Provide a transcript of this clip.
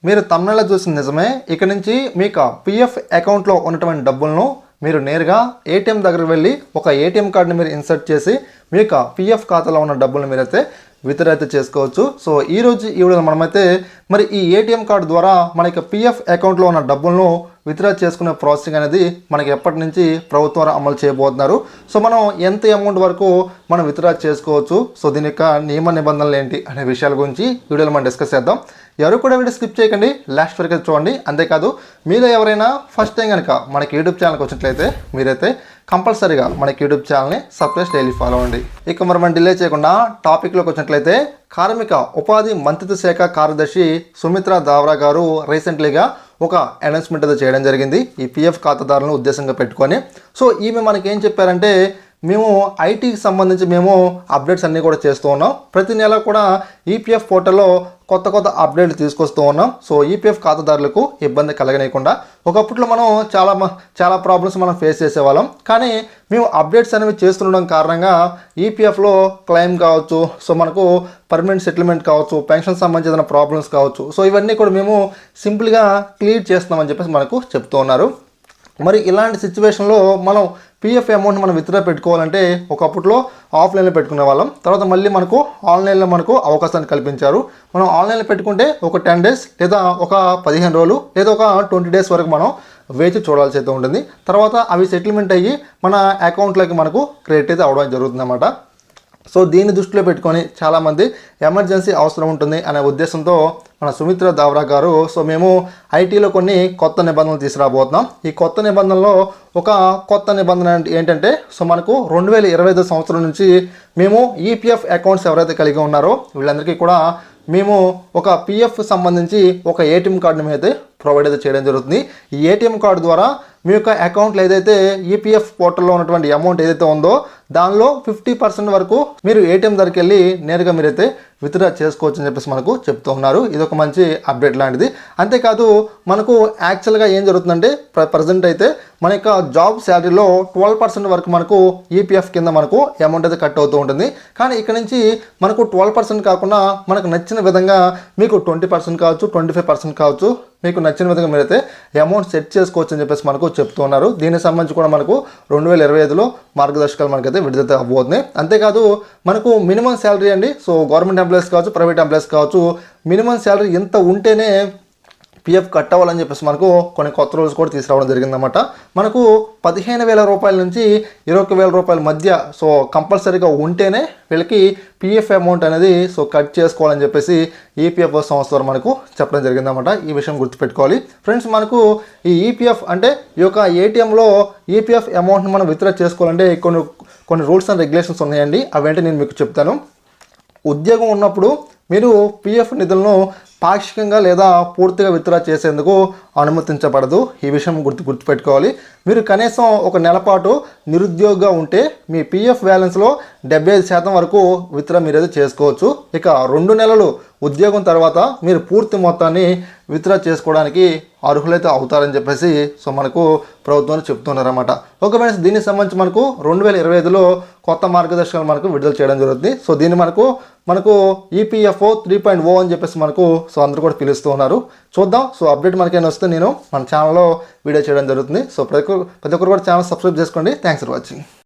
మీరు తమిళలో చూసిన నిజమే. ఇక నుంచి మీకు పిఎఫ్ అకౌంట్లో ఉన్నటువంటి డబ్బులను మీరు నేరుగా ఏటీఎం దగ్గరికి వెళ్ళి ఒక ఏటీఎం కార్డుని మీరు ఇన్సర్ట్ చేసి మీ యొక్క పిఎఫ్ ఖాతాలో ఉన్న డబ్బులను మీరైతే విత్డ్రా అయితే చేసుకోవచ్చు. సో ఈరోజు ఈ వీడియోలో మనమైతే మరి ఈ ఏటీఎం కార్డు ద్వారా మన యొక్క పిఎఫ్ అకౌంట్లో ఉన్న డబ్బులను విత్డ్రా చేసుకునే ప్రాసెసింగ్ అనేది మనకి ఎప్పటి నుంచి ప్రభుత్వం అమలు చేయబోతున్నారు. సో మనం ఎంత అమౌంట్ వరకు మనం విత్డ్రా చేసుకోవచ్చు, సో దీని యొక్క నియమ నిబంధనలు ఏంటి అనే విషయాల గురించి వీడియోలో మనం డిస్కస్ చేద్దాం. ఎవరు కూడా వీడియో స్కిప్ చేయకండి, లాస్ట్ వరకు చూడండి. అంతేకాదు మీరు ఎవరైనా ఫస్ట్ టైం కనుక మనకి యూట్యూబ్ ఛానల్కి వచ్చినట్లయితే మీరైతే కంపల్సరీగా మనకి యూట్యూబ్ ఛానల్ని సబ్స్క్రైబ్ డైలీ ఫాలో అవ్వండి. ఇక మరి మనం డిలే చేయకుండా టాపిక్లోకి వచ్చినట్లయితే కార్మిక ఉపాధి మంత్రిత్వ శాఖ కార్యదర్శి సుమిత్రా దావ్రా గారు రీసెంట్లీగా ఒక అనౌన్స్మెంట్ అయితే చేయడం జరిగింది ఈ పిఎఫ్ ఖాతాదారులను ఉద్దేశంగా పెట్టుకొని. సో ఈమె మనకి ఏం చెప్పారంటే, మేము ఐటీకి సంబంధించి మేము అప్డేట్స్ అన్నీ కూడా చేస్తూ ఉన్నాం. ప్రతి నెల కూడా ఈపీఎఫ్ పోర్టల్లో కొత్త అప్డేట్లు తీసుకొస్తూ ఉన్నాం. సో ఈపీఎఫ్ ఖాతాదారులకు ఇబ్బంది కలగనీయకుండా, ఒకప్పట్లో మనం చాలా ప్రాబ్లమ్స్ మనం ఫేస్ చేసేవాళ్ళం. కానీ మేము అప్డేట్స్ అనేవి చేస్తుండడం కారణంగా ఈపీఎఫ్లో క్లెయిమ్ కావచ్చు, సో మనకు పర్మనెంట్ సెటిల్మెంట్ కావచ్చు, పెన్షన్ సంబంధించిన ప్రాబ్లమ్స్ కావచ్చు, సో ఇవన్నీ కూడా మేము సింపుల్గా క్లియర్ చేస్తున్నామని చెప్పేసి మనకు చెప్తూ ఉన్నారు. మరి ఇలాంటి సిచ్యువేషన్లో మనం పిఎఫ్ అమౌంట్ మనం విత్డ్రా పెట్టుకోవాలంటే ఒకప్పట్లో ఆఫ్లైన్లో పెట్టుకునే వాళ్ళం. తర్వాత మళ్ళీ మనకు ఆన్లైన్లో మనకు అవకాశాన్ని కల్పించారు. మనం ఆన్లైన్లో పెట్టుకుంటే ఒక 10 days లేదా ఒక 15 రోజులు లేదా ఒక 20 days వరకు మనం వేచి చూడాల్సి అయితే ఉంటుంది. తర్వాత అవి సెటిల్మెంట్ అయ్యి మన అకౌంట్లోకి మనకు క్రెడిట్ అయితే అవడం జరుగుతుందన్నమాట. సో దీన్ని దృష్టిలో పెట్టుకొని చాలామంది ఎమర్జెన్సీ అవసరం ఉంటుంది అనే ఉద్దేశంతో మన సుమిత్రా దావ్రా గారు సో మేము ఐటీలో కొన్ని కొత్త నిబంధనలు తీసుకురాబోతున్నాం. ఈ కొత్త నిబంధనలో ఒక కొత్త నిబంధన ఏంటంటే, సో మనకు 2025 సంవత్సరం నుంచి మేము ఈపీఎఫ్ అకౌంట్స్ ఎవరైతే కలిగి ఉన్నారో వీళ్ళందరికీ కూడా మేము ఒక పిఎఫ్ సంబంధించి ఒక ఏటీఎం కార్డుని అయితే ప్రొవైడ్ అయితే చేయడం జరుగుతుంది. ఈ ఏటీఎం కార్డు ద్వారా మీ యొక్క అకౌంట్లో ఏదైతే ఈపీఎఫ్ పోర్టల్లో ఉన్నటువంటి అమౌంట్ ఏదైతే ఉందో దానిలో 50% వరకు మీరు ఏటీఎం దగ్గరికి వెళ్ళి నేరుగా మీరైతే విత్డ్రా చేసుకోవచ్చు అని చెప్పేసి మనకు చెప్తూ ఉన్నారు. ఇది ఒక మంచి అప్డేట్ లాంటిది. అంతేకాదు మనకు యాక్చువల్గా ఏం జరుగుతుందంటే ప్రజెంట్ అయితే మన యొక్క జాబ్ శాలరీలో 12% వరకు మనకు ఈపీఎఫ్ కింద మనకు అమౌంట్ అయితే కట్ అవుతూ ఉంటుంది. కానీ ఇక్కడ నుంచి మనకు 12% కాకుండా మనకు నచ్చిన విధంగా మీకు 20% కావచ్చు, 25% కావచ్చు, మీకు నచ్చిన విధంగా మీరైతే అమౌంట్ సెట్ చేసుకోవచ్చు అని చెప్పేసి మనకు చెప్తున్నారు. దీనికి సంబంధించి కూడా మనకు 2025లో మార్గదర్శకాలు మనకైతే విడుదల అవ్వబోతున్నాయి. అంతేకాదు మనకు మినిమం శాలరీ అండి, సో గవర్నమెంట్ ఎంప్లాయీస్ కావచ్చు, ప్రైవేట్ ఎంప్లాయీస్ కావచ్చు, మినిమం శాలరీ ఎంత ఉంటేనే పిఎఫ్ కట్ అవ్వాలని చెప్పేసి మనకు కొన్ని కొత్త రూల్స్ కూడా తీసుకురావడం జరిగిందన్నమాట. మనకు 15,000 రూపాయల నుంచి 21,000 రూపాయల మధ్య సో కంపల్సరీగా ఉంటేనే వీళ్ళకి పిఎఫ్ అమౌంట్ అనేది సో కట్ చేసుకోవాలని చెప్పేసి ఈపీఎఫ్ సంస్థ ద్వారా మనకు చెప్పడం జరిగిందన్నమాట. ఈ విషయం గుర్తుపెట్టుకోవాలి ఫ్రెండ్స్. మనకు ఈ ఈపీఎఫ్ అంటే ఈ యొక్క ఏటీఎంలో ఈపీఎఫ్ అమౌంట్ని మనం విత్డ్రా చేసుకోవాలంటే కొన్ని రూల్స్ అండ్ రెగ్యులేషన్స్ ఉన్నాయండి. అవేంటి నేను మీకు చెప్తాను. ఉద్యోగం ఉన్నప్పుడు మీరు పిఎఫ్ నిధులను పాక్షికంగా లేదా పూర్తిగా విత్డ్రా చేసేందుకు అనుమతించబడదు. ఈ విషయం గుర్తుపెట్టుకోవాలి. మీరు కనీసం ఒక నెల పాటు నిరుద్యోగిగా ఉంటే మీ పిఎఫ్ బ్యాలెన్స్లో 75% వరకు విత్డ్రా మీరైతే చేసుకోవచ్చు. ఇక 2 నెలలు ఉద్యోగం తర్వాత మీరు పూర్తి మొత్తాన్ని విత్డ్రా చేసుకోవడానికి అర్హులైతే అవుతారని చెప్పేసి సో మనకు ప్రభుత్వం చెప్తున్నారన్నమాట. ఓకే ఫ్రెండ్స్, దీనికి సంబంధించి మనకు 2025లో కొత్త మార్గదర్శకాలు మనకు విడుదల చేయడం జరుగుతుంది. సో దీన్ని మనకు ఈపీఎఫ్ఓ 3.0 అని చెప్పేసి మనకు సో అందరూ కూడా పిలుస్తూ ఉన్నారు. చూద్దాం. సో అప్డేట్ మనకైనా వస్తే నేను మన ఛానల్లో వీడియో చేయడం జరుగుతుంది. సో ప్రతి ఒక్కరు కూడా ఛానల్ సబ్స్క్రైబ్ చేసుకోండి. Thanks for watching.